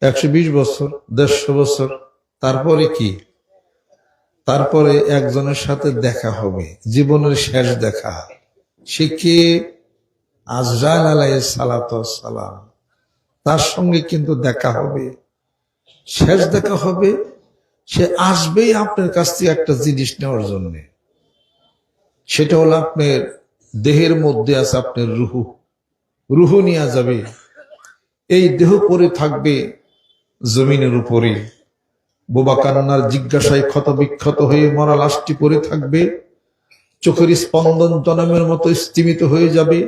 120 বছর, 150 বছর, তারপরে কি? তারপরে একজনের সাথে দেখা হবে, জীবনের শেষ দেখা। সে কে? আজরাইল আলাইহিস সালাতু ওয়াস সালাম। তার সঙ্গে কিন্তু দেখা হবে, শেষ দেখা হবে। সে আসবেই আপনার কাছ থেকে একটা জিনিস নেওয়ার জন্য। সেটা হলো আপনার দেহের মধ্যে আছে আপনার রুহু। রুহু নিয়ে যাবে। এই দেহ পড়ে থাকবে জমিনের উপরে। বোবা কান্নার জিজ্ঞাসায় ক্ষত বিক্ষত হয়ে মরা লাশটি পড়ে থাকবে। চোখের স্পন্দন জনমের মতো স্থিমিত হয়ে যাবে।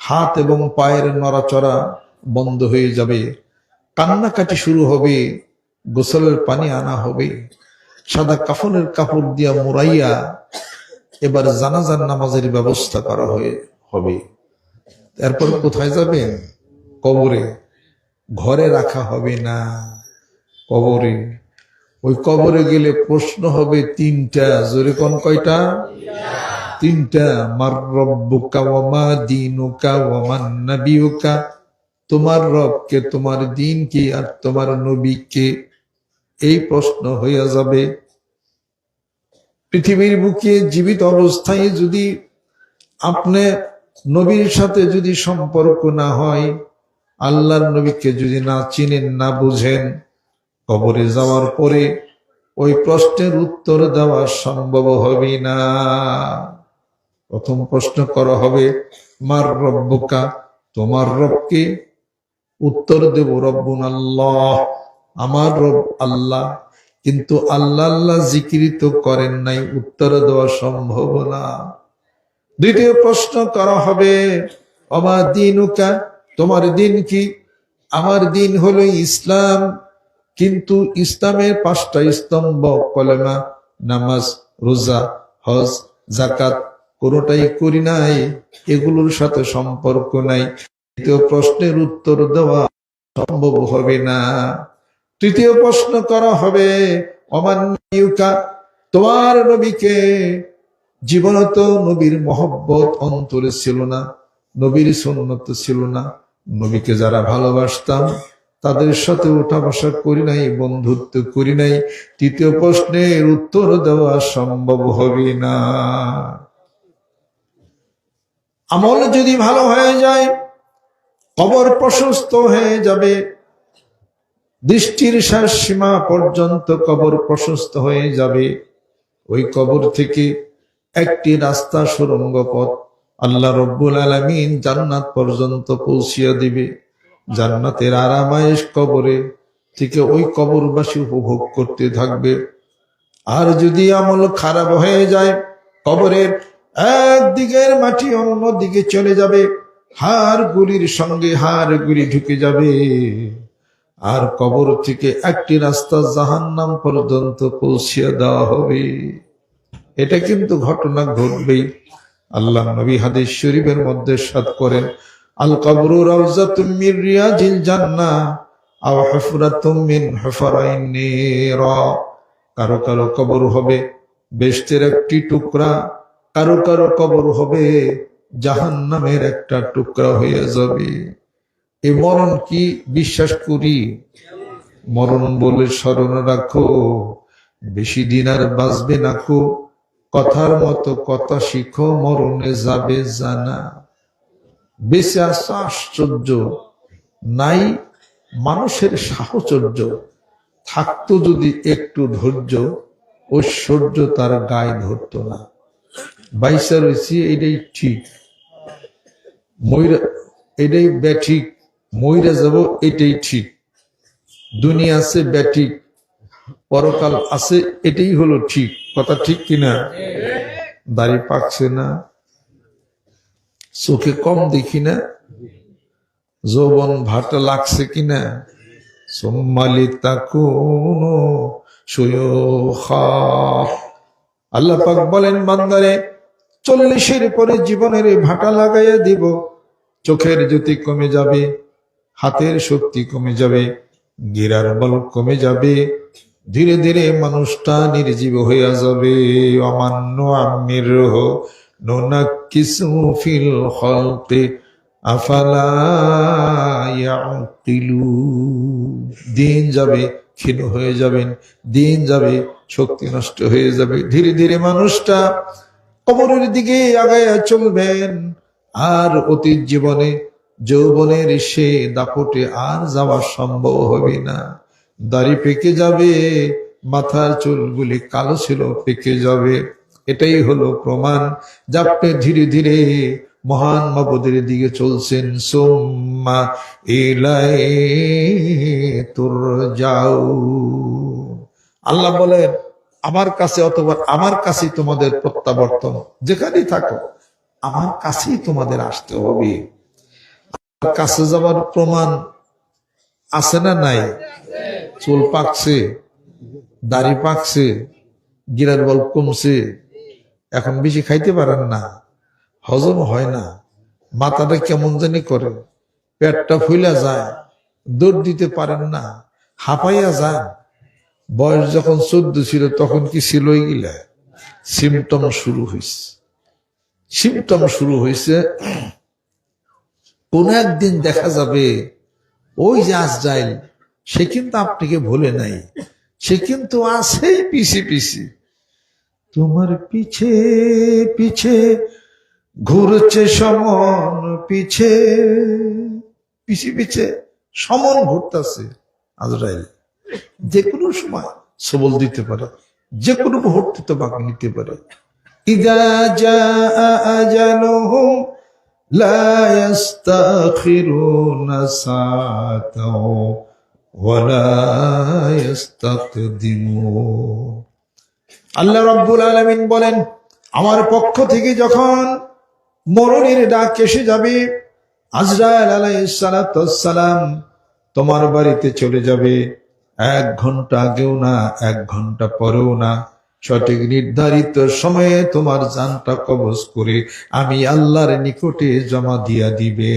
হাত এবং পায়ের নড়াচড়া বন্ধ হয়ে যাবে। কান্নাকাটি শুরু হবে। গোসলের পানি আনা হবে। সাদা কাফনের কাপড় দিয়া মোড়াইয়া এবার জানাজার নামাজের ব্যবস্থা করা হবে। এরপর কোথায় যাবেন? কবরে। ঘরে রাখা হবে না, কবরে। ওই কবরে গেলে প্রশ্ন হবে তিনটা। জোরে কোন কয়টা? তিনটা। মার রব্বুকা ওয়া মা দীনুকা ওয়া মান নাবিয়ুকা। তোমার রব কে, তোমার দিন কি, আর তোমার নবী কে? এই প্রশ্ন হইয়া যাবে। পৃথিবীর বুকে জীবিত অবস্থায় যদি আপনি নবীর সাথে যদি সম্পর্ক না হয়, আল্লাহর নবীকে যদি না চিনেন, না বুঝেন, কবরে যাওয়ার পরে ওই প্রশ্নের উত্তর দেওয়া সম্ভব হবে না। প্রথম প্রশ্ন করা হবে, মার রব্বুকা, তোমার রবকে? উত্তর দেব, রব্বুন আল্লাহ, আমার রব আল্লাহ। কিন্তু আল্লাহ আল্লাহ জিকির তো করেন নাই, উত্তর দেওয়া সম্ভব না। দ্বিতীয় প্রশ্ন করা হবে, আমা দীনুকা, তোমার দিন কি? আমার দিন হলো ইসলাম, কিন্তু ইসলামের 5টা স্তম্ভ, কলেমা, নামাজ, রোজা, হজ, যাকাত, কোনোটাই করি নাই, এগুলোর সাথে সম্পর্ক নাই। দ্বিতীয় প্রশ্নের উত্তর দেওয়া সম্ভব হবে না। তৃতীয় প্রশ্ন করা হবে, অমান্যুকা, তোমার নবীকে? জীবনে তো নবীর মহব্বত অন্তরে ছিল না, নবীর সুন্নত ছিল না। নবীকে যারা ভালোবাসতাম তাদের সাথে ওঠা বসা করি নাই, বন্ধুত্ব করি নাই। তৃতীয় প্রশ্নের উত্তর দেওয়া সম্ভব হবে না। আমল যদি ভালো হয়ে যায়, কবর প্রশস্ত হয়ে যাবে। দৃষ্টির শেষ সীমা পর্যন্ত কবর প্রশস্ত হয়ে যাবে। ওই কবর থেকে একটি রাস্তা, সুড়ঙ্গ পথ আল্লাহ রব্বুল আলামিন জান্নাত পর্যন্ত পৌঁছিয়ে দিবে। জান্নাতের আরামায়েশ কবরে থেকে ওই কবরবাসী উপভোগ করতে থাকবে। আর যদি আমল খারাপ হয়ে যায়, কবরের একদিকের মাটি অন্য দিকে চলে যাবে, হাড় গুলির সঙ্গে হাড় গুলি ঢুকে যাবে। আর কবর থেকে একটি রাস্তা জাহান্নাম পর্যন্ত পৌঁছিয়ে দেওয়া হবে। এটা কিন্তু ঘটনা ঘটবেই। আল্লাহ নবী হাদিস শরীফের মধ্যে ইরশাদ করেন, আল কবরু রাউযাতুম মির রিয়াজিল জান্নাহ আও হুফরাতুম মিন হুফরাইন নির। কারো কারো কবর হবে বেহেশতের একটি টুকরা, কারো কারো কবর হবে জাহান্নামের একটা টুকরা হয়ে যাবে। এই মরণ কি বিশ্বাস করি? মরণ বলে স্মরণ রাখো, বেশি দিন আর বাঁচবে না কো। কথার মতো কথা শিখো, মরণে যাবে জানা। বেঁচে আসা আশ্চর্য, নাই মানুষের সাহচর্য। থাকতো যদি একটু ধৈর্য, ঐশ্বর্য তার গায়ে ধরত না। বাইসা রয়েছি, এটাই ঠিক, ময়রা এটাই ব্যাঠিক, ময়রা যাব এটাই ঠিক। দুনিয়া আছে ব্যাঠিক, পরকাল আছে, এটাই হলো ঠিক। কথা ঠিক কিনা? দাড়ি পাকছে না, চোখে কম দেখি না, যৌবন ভাটা লাগছে কিনা। সোম্মালিতা কোনো আল্লাহ পাক বলেন, বান্দারে 40-এর পরে জীবনের ভাটা লাগাইয়া দিব। চোখের জ্যোতি কমে যাবে, হাতের শক্তি কমে যাবে, গিরার বল কমে যাবে। ধীরে ধীরে মানুষটা নির্জীব হইয়া যাবে। অমান্য আমির নুনাক্কিসু ফিল খালকি আফালা ইয়াকিলুন। দিন যাবে ক্ষীণ হয়ে যাবেন, দিন যাবে শক্তি নষ্ট হয়ে যাবে। ধীরে ধীরে মানুষটা কবরের দিকে আগায়া চলবেন। আর অতীত জীবনে যৌবনের সে দাপটে আর যাওয়া সম্ভব হবে না। দাড়ি পেকে যাবে, মাথার চুলগুলি কালো ছিল পেকে যাবে। এটাই হলো প্রমাণ যে আপনি ধীরে ধীরে মহান মাবুদের দিকে চলছেন। সুম্মা ইলাইহি তুরজাউন। আল্লাহ বলেন আমার কাছে, অথবা আমার কাছেই তোমাদের প্রত্যাবর্তন। যেখানেই থাকো আমার কাছেই তোমাদের আসতে হবে। কাছে যাওয়ার প্রমাণ আছে না নাই? চুল পাকছে, দাড়ি পাকছে, গিরার বল কমছে, এখন বেশি খাইতে পারেন না, হজম হয় না, মাথাটা কেমন জানি করে, পেটটা ফুলা যায়, দৌড় দিতে পারেন না, হাঁপাইয়া যান। বয়স যখন 14 ছিল তখন কি ছিল এগুলা? সিমটম শুরু হয়েছে, সিমটম শুরু হয়েছে। কোন একদিন দেখা যাবে ওই যে আজরাইল, সে কিন্তু আপনাকে ভুলে নাই, সে কিন্তু আছেই পিছে পিছে, তোমার পিছে পিছে ঘুরছে সমন, পিছে পিছে পিছে সমন ঘুরতেছে আজরাইল। যে কোনো সময় সবল দিতে পারে, যে কোনো মুহূর্তে তো বাকি নিতে পারে। ইদা জাআ আজালুহুম লা ইস্তাখিরুনা সাআতাও ওয়া লা ইস্তাকদিমুন। আল্লাহ রাব্বুল আলামিন বলেন আমার পক্ষ থেকে যখন মরণের ডাক এসে যাবে, আজরাইল আলাইহিস সালাতু ওয়াস সালাম তোমার বাড়িতে চলে যাবে। 1 ঘন্টা আগেও না, 1 ঘন্টা পরেও না, সঠিক নির্ধারিত সময়ে তোমার জানটা কবজ করে আমি আল্লাহর নিকটে জমা দিয়া দিবে,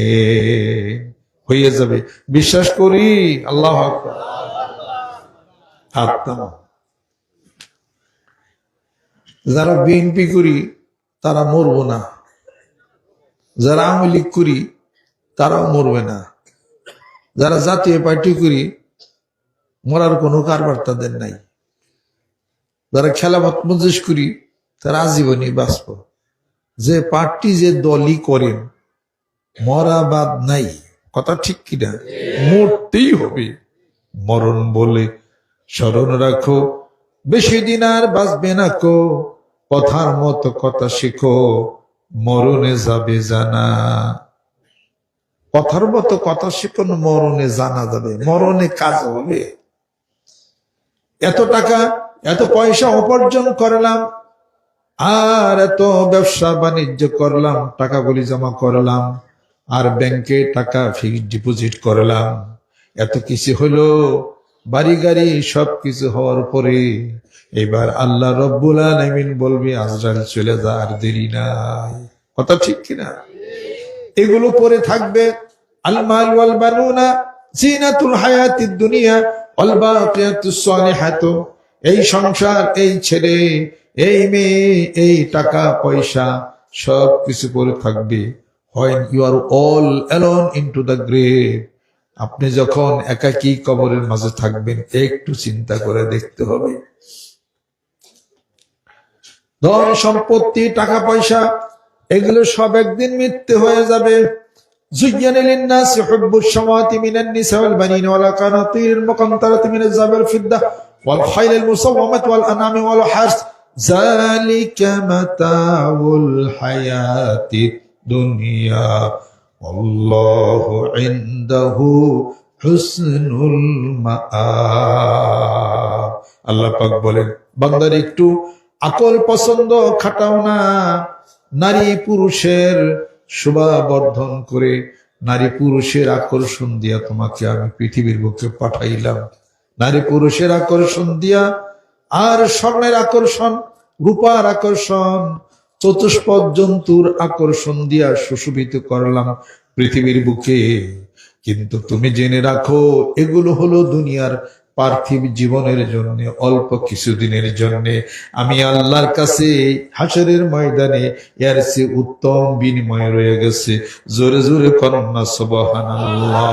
হয়ে যাবে। বিশ্বাস করি। আল্লাহু আকবার। হাত নামাও। যারা বিএনপি করি তারা মরবো না, যারা আওয়ামী লীগ করি তারাও মরবে না, যারা জাতীয় পার্টি করি মরার কোনো কারবার তাদের নাই, যারা খেলাফত মজলিস করি তারা আজীবনই বাঁচব। যে পার্টি যে দলই করেন মরা বাদ নাই, কথা ঠিক কিনা? মরতেই হবে। মরণ বলে স্মরণ রাখো, বেশি দিন আর বাঁচবে না কো, কথার মতো কথা শিখো, মরণে যাবে জানা। কথার মতো কথা শিখুন, মরণে জানা যাবে, মরণে কাজ হবে। এত টাকা এত পয়সা উপার্জন করলাম, আর এত ব্যবসা বাণিজ্য করলাম, টাকাগুলি জমা করলাম, আর ব্যাংকে টাকা ফিক্সড ডিপোজিট করলাম, এত কিছু হলো, বাড়ি গাড়ি সবকিছু হওয়ার পরে এবার আল্লাহ রব্বুল আলামিন বলবে আজরাইল চলে যা, আর দেরি নাই। কথা ঠিক কিনা? এগুলো পরে থাকবে। আল মাল ওয়াল বানুনা জিনাতুল হায়াতিদ দুনিয়া ওয়াল বাকিয়াতুস সালিহাতু। এই সংসার, এই ছেলে, এই মেয়ে, এই টাকা পয়সা সব কিছু পরে থাকবে। When you are all alone into the grave, আপনি যখন একাকী কবরের মাঝে থাকবেন, একটু চিন্তা করে দেখতে হবে। ধন সম্পত্তি, টাকা পয়সা, এগুলো সব একদিন মিথ্যে হয়ে যাবে। زين للناس حب الشهوات من النساء والبنين والقناطير المقنطرة من الذهب والفضة والخيل المسومة والأنعام والحرث ذلك متاع الحياة الدنيا والله عنده حسن المآب। আল্লাহ পাক বলেন বান্দার একটু আকল পছন্দ খাটাও না। নারী পুরুষের শোভা বর্ধন করে, নারী পুরুষের আকর্ষণ দিয়া তোমাকে আমি পৃথিবীর বুকে পাঠাইলাম। নারী পুরুষের আকর্ষণ দিয়া, আর স্বর্ণের আকর্ষণ, রূপার আকর্ষণ, চতুষ্পদ জন্তুর আকর্ষণ দিয়া সুশোভিত করলাম পৃথিবীর বুকে। কিন্তু তুমি জেনে রাখো এগুলো হলো দুনিয়ার পার্থিব জীবনের জন্য, অল্প কিছুদিনের জন্য। আমি আল্লাহর কাছে হাসরের ময়দানে এর চেয়ে উত্তম বিনিময় রয়ে গেছে। জোরে জোরে কন্যা সুবহানাল্লাহ।